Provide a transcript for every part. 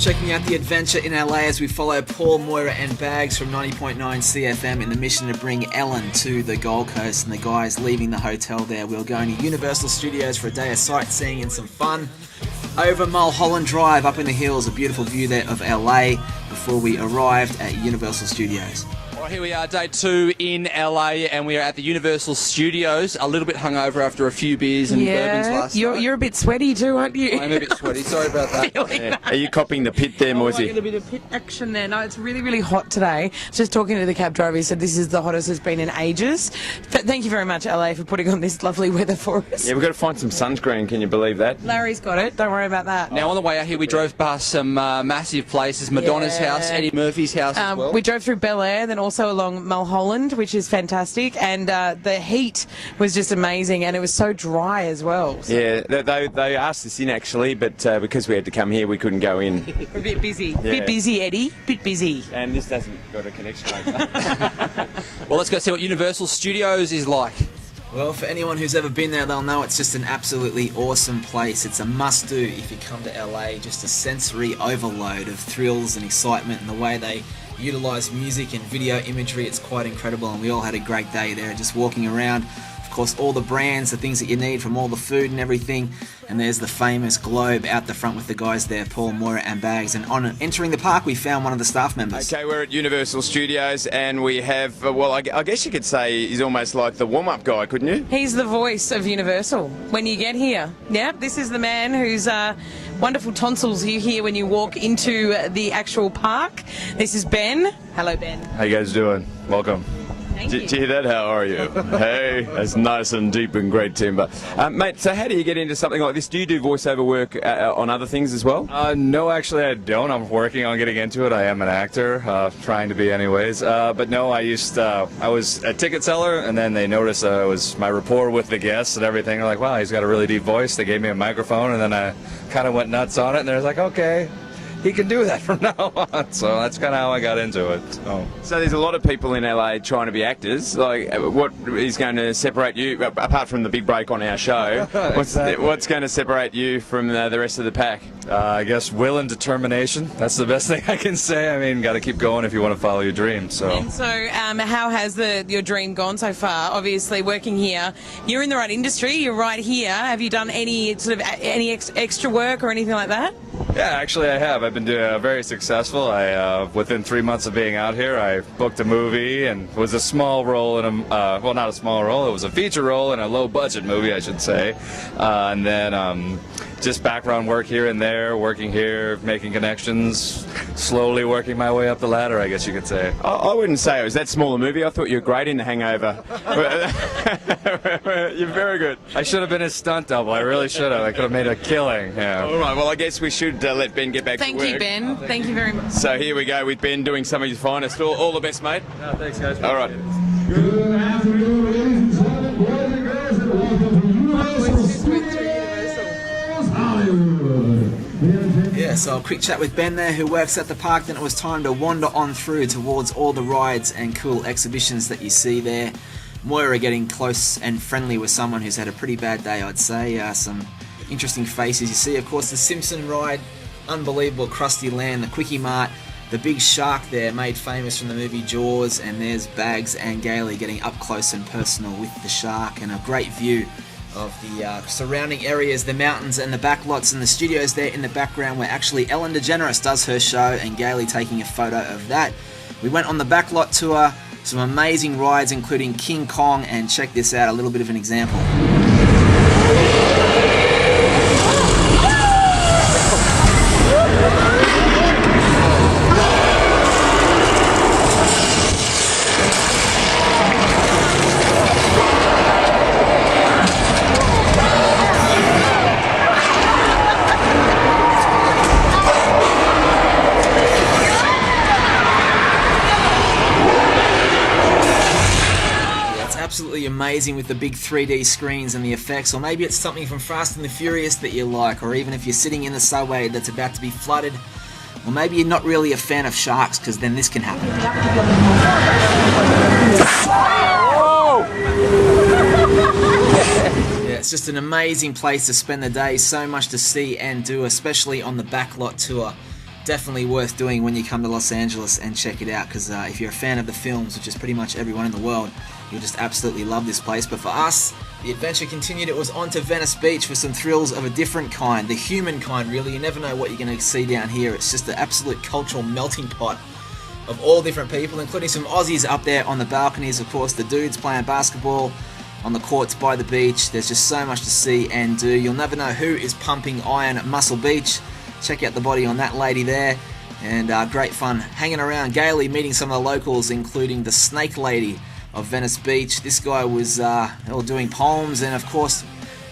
Checking out the adventure in LA as we follow Paul, Moira and Bags from 90.9 CFM in the mission to bring Ellen to the Gold Coast, and the guys leaving the hotel there. We were going to Universal Studios for a day of sightseeing and some fun. Over Mulholland Drive up in the hills, a beautiful view there of LA before we arrived at Universal Studios. Well, here we are, day 2 in LA, and we are at the Universal Studios. A little bit hungover after a few beers and bourbons last night. You're a bit sweaty too, aren't you? I'm a bit sweaty. Sorry about that. Yeah. Are you copying the pit there, Moisey? A little bit of pit action there. No, it's really, really hot today. Just talking to the cab driver, he said this is the hottest it's been in ages. Thank you very much, LA, for putting on this lovely weather for us. Yeah, we've got to find some sunscreen. Can you believe that? Larry's got it. Don't worry about that. Now, on the way out here, we drove past some massive places. Madonna's house, Eddie Murphy's house as well. We drove through Bel Air, then also along Mulholland, which is fantastic, and the heat was just amazing, and it was so dry as well. So. Yeah, they asked us in actually, but because we had to come here, we couldn't go in. We're a bit busy. Yeah. Bit busy, Eddie. Bit busy. And this hasn't got a connection like that. Well, let's go see what Universal Studios is like. Well, for anyone who's ever been there, they'll know it's just an absolutely awesome place. It's a must-do if you come to LA, just a sensory overload of thrills and excitement, and the way they utilise music and video imagery, it's quite incredible, and we all had a great day there just walking around. Of course, all the brands, the things that you need from all the food and everything, and there's the famous globe out the front with the guys there, Paul, Moira and Bags, and on entering the park we found one of the staff members. Okay, we're at Universal Studios and we have, well, I guess you could say he's almost like the warm-up guy, couldn't you? He's the voice of Universal when you get here. Yeah, this is the man whose wonderful tonsils you hear when you walk into the actual park. This is Ben. Hello, Ben. How you guys doing? Welcome. Did you hear that? How are you? Hey, that's nice and deep and great timber. Mate, so how do you get into something like this? Do you do voiceover work on other things as well? No, actually I don't. I'm working on getting into it. I am an actor, trying to be anyways. But no, I was a ticket seller, and then they noticed it was my rapport with the guests and everything. They're like, wow, he's got a really deep voice. They gave me a microphone, and then I kind of went nuts on it, and they're like, okay, he can do that from now on. So that's kind of how I got into it. So there's a lot of people in LA trying to be actors. Like, what is going to separate you, apart from the big break on our show, what's going to separate you from the rest of the pack? I guess will and determination. That's the best thing I can say. I mean, got to keep going if you want to follow your dream. So how has your dream gone so far? Obviously, working here, you're in the right industry. You're right here. Have you done any extra work or anything like that? Yeah, actually I have. I've been doing very successful. Within 3 months of being out here, I booked a movie and was a small role in a, well, not a small role, it was a feature role in a low-budget movie, I should say. And then just background work here and there, working here, making connections, slowly working my way up the ladder, I guess you could say. I wouldn't say it was that small a movie. I thought you were great in The Hangover. You're very good. I should have been his stunt double. I really should have. I could have made a killing. Yeah. All right, well, I guess we should let Ben get back to work. Thank you, Ben. Thank you very much. So here we go with Ben doing some of his finest. All the best, mate. No, thanks, guys. All right. Good afternoon, ladies and boys and girls, and welcome to Universal Hollywood. Yeah, so a quick chat with Ben there who works at the park. Then it was time to wander on through towards all the rides and cool exhibitions that you see there. Moira getting close and friendly with someone who's had a pretty bad day, I'd say. Some interesting faces you see. Of course, the Simpson ride, unbelievable Krusty Land, the Quickie Mart, the big shark there made famous from the movie Jaws, and there's Bags and Gailey getting up close and personal with the shark, and a great view of the surrounding areas, the mountains and the backlots, and the studios there in the background where actually Ellen DeGeneres does her show, and Gailey taking a photo of that. We went on the backlot tour, some amazing rides including King Kong, and check this out, a little bit of an example. Absolutely amazing with the big 3D screens and the effects, or maybe it's something from Fast and the Furious that you like, or even if you're sitting in the subway that's about to be flooded, or maybe you're not really a fan of sharks, because then this can happen. Yeah, it's just an amazing place to spend the day, so much to see and do, especially on the backlot tour. definitely worth doing when you come to Los Angeles and check it out, because if you're a fan of the films, which is pretty much everyone in the world, you'll just absolutely love this place. But for us, the adventure continued. It was on to Venice Beach for some thrills of a different kind, the human kind really. You never know what you're going to see down here. It's just an absolute cultural melting pot of all different people, including some Aussies up there on the balconies, of course, the dudes playing basketball on the courts by the beach. There's just so much to see and do. You'll never know who is pumping iron at Muscle Beach. Check out the body on that lady there, and great fun hanging around gaily, meeting some of the locals, including the Snake Lady of Venice Beach. This guy was doing poems, and of course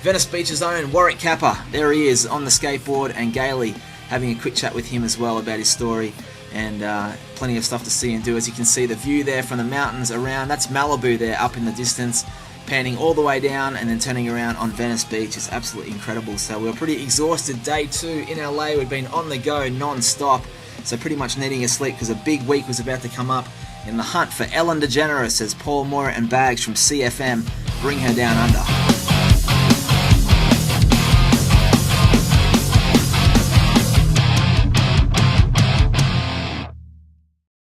Venice Beach's own Warwick Kappa. There he is on the skateboard, and gaily having a quick chat with him as well about his story, and plenty of stuff to see and do. As you can see, the view there from the mountains around, that's Malibu there up in the distance, panning all the way down and then turning around on Venice Beach. Is absolutely incredible. So we were pretty exhausted. Day 2 in LA, we'd been on the go non-stop, so pretty much needing a sleep because a big week was about to come up in the hunt for Ellen DeGeneres as Paul Moore and Bags from CFM bring her down under.